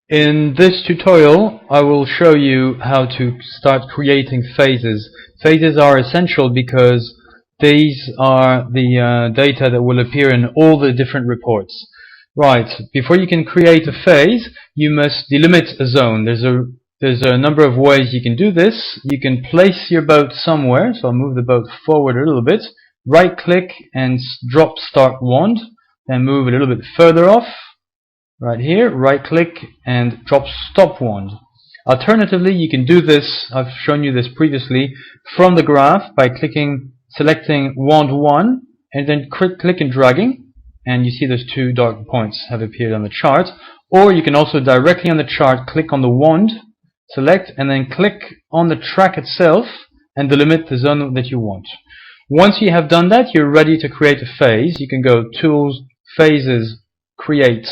In this tutorial, I will show you how to start creating phases. Phases are essential because these are the data that will appear in all the different reports. Right, before you can create a phase, you must delimit a zone. There's a number of ways you can do this. You can place your boat somewhere, so I'll move the boat forward a little bit, right click and drop start wand, then move a little bit further off. Right here, right click and drop stop wand. Alternatively, you can do this, I've shown you this previously, from the graph by selecting wand 1 and then click and dragging, and you see those two dark points have appeared on the chart. Or you can also directly on the chart click on the wand, select, and then click on the track itself and delimit the zone that you want. Once you have done that, you're ready to create a phase. You can go Tools, Phases, Create,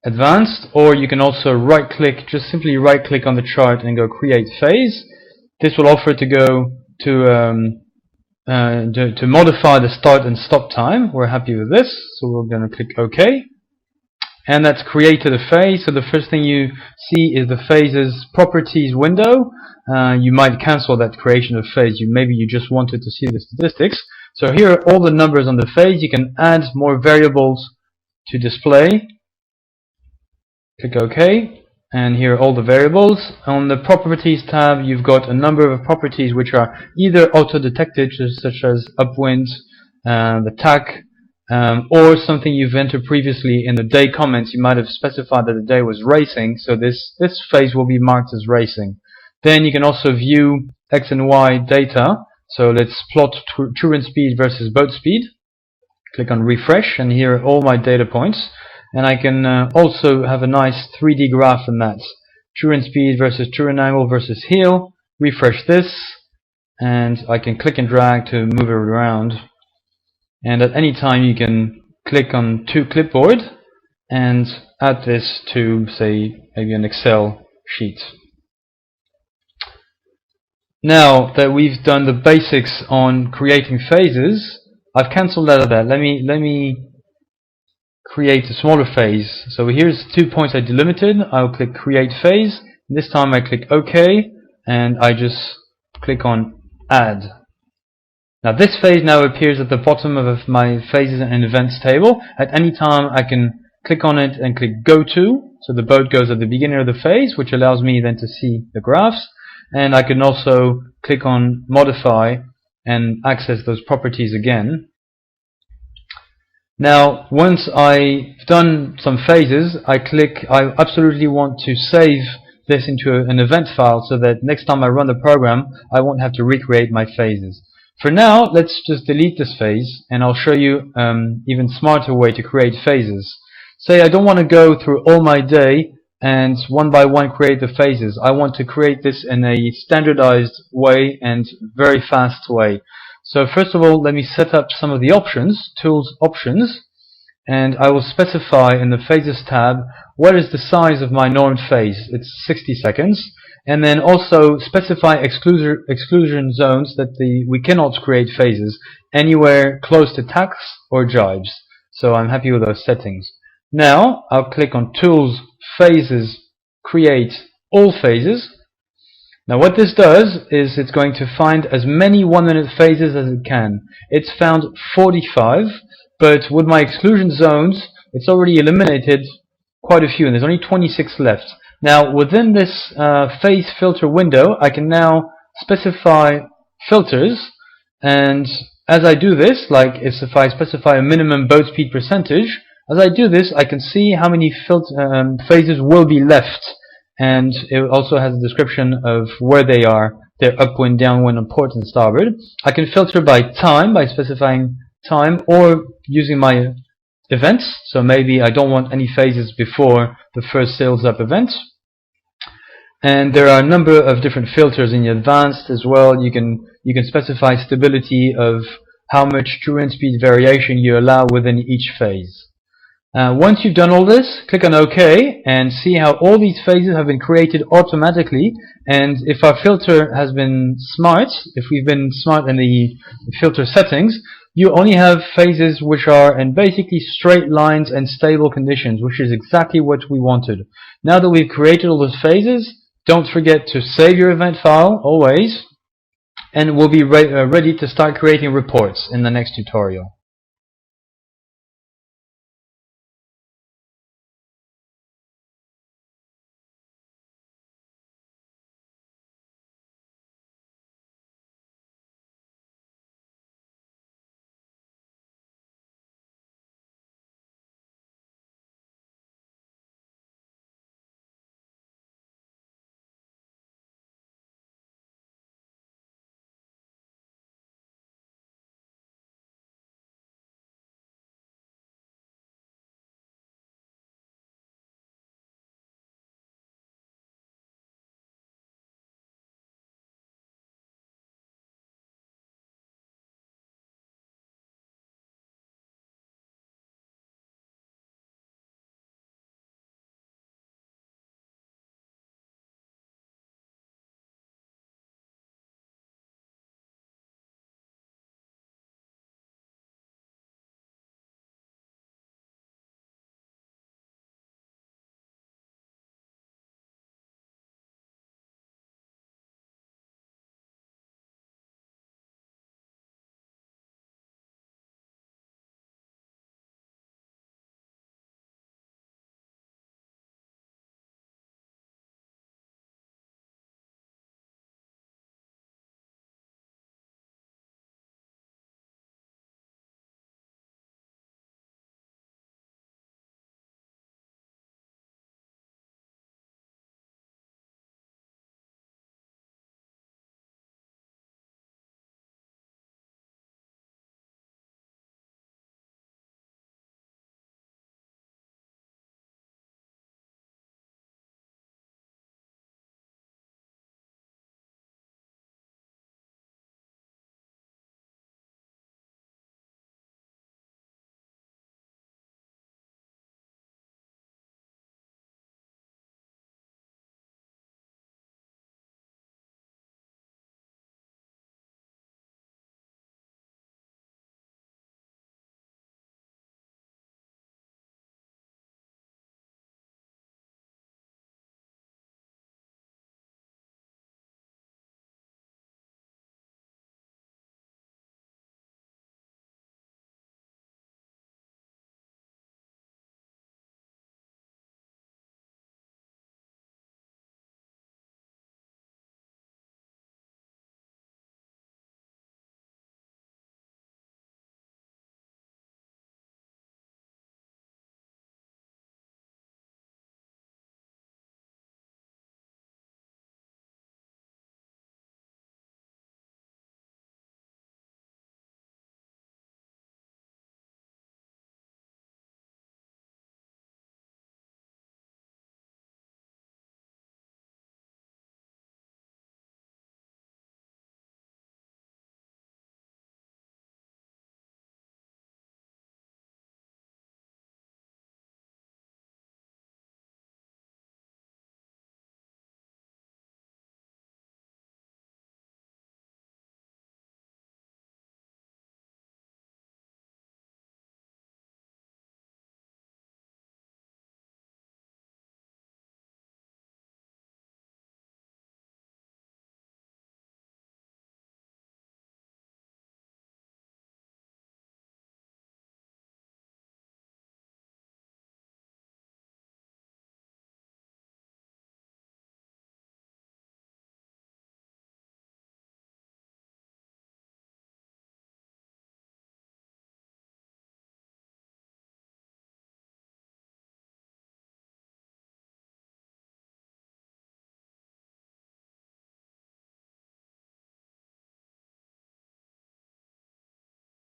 Advanced, or you can also right click, just simply right click on the chart and go Create Phase. This will offer to go to modify the start and stop time. We're happy with this, so we're going to click OK. And that's created a phase. So the first thing you see is the phases properties window. You might cancel that creation of phase. Maybe you just wanted to see the statistics. So here are all the numbers on the phase. You can add more variables to display. Click OK, and here are all the variables. On the Properties tab, you've got a number of properties which are either auto-detected, such as upwind, the tack, or something you've entered previously in the day comments. You might have specified that the day was racing, so this phase will be marked as racing. Then you can also view X and Y data. So let's plot truant speed versus boat speed. Click on Refresh, and here are all my data points. And I can also have a nice 3D graph in that. Truant speed versus truant angle versus heel. Refresh this, and I can click and drag to move it around. And at any time you can click on to clipboard and add this to, say, maybe an Excel sheet. Now that we've done the basics on creating phases, I've cancelled out of that. Let me create a smaller phase. So here's 2 points I delimited. I'll click Create Phase. This time I click OK, and I just click on Add. Now this phase now appears at the bottom of my Phases and Events table. At any time I can click on it and click Go To, so the boat goes at the beginning of the phase, which allows me then to see the graphs. And I can also click on Modify and access those properties again. Now, once I've done some phases, I absolutely want to save this into an event file so that next time I run the program, I won't have to recreate my phases. For now, let's just delete this phase, and I'll show you even smarter way to create phases. Say I don't want to go through all my day and one by one create the phases. I want to create this in a standardized way and very fast way. So first of all, let me set up some of the options, Tools Options, and I will specify in the Phases tab what is the size of my normed phase. It's 60 seconds. And then also specify exclusion zones that we cannot create phases anywhere close to tacks or jibes. So I'm happy with those settings. Now I'll click on Tools, Phases, Create All Phases. Now what this does is it's going to find as many 1-minute phases as it can. It's found 45, but with my exclusion zones, it's already eliminated quite a few, and there's only 26 left. Now within this phase filter window, I can now specify filters, and as I do this, like if I specify a minimum boat speed percentage, as I do this, I can see how many phases will be left. And it also has a description of where they are. They're upwind, downwind, and port and starboard. I can filter by time, by specifying time, or using my events. So maybe I don't want any phases before the first sails up event. And there are a number of different filters in the advanced as well. You can specify stability of how much truant speed variation you allow within each phase. Once you've done all this, click on OK and see how all these phases have been created automatically. And if our filter has been smart, if we've been smart in the filter settings, you only have phases which are in basically straight lines and stable conditions, which is exactly what we wanted. Now that we've created all those phases, don't forget to save your event file always, and we'll be ready to start creating reports in the next tutorial.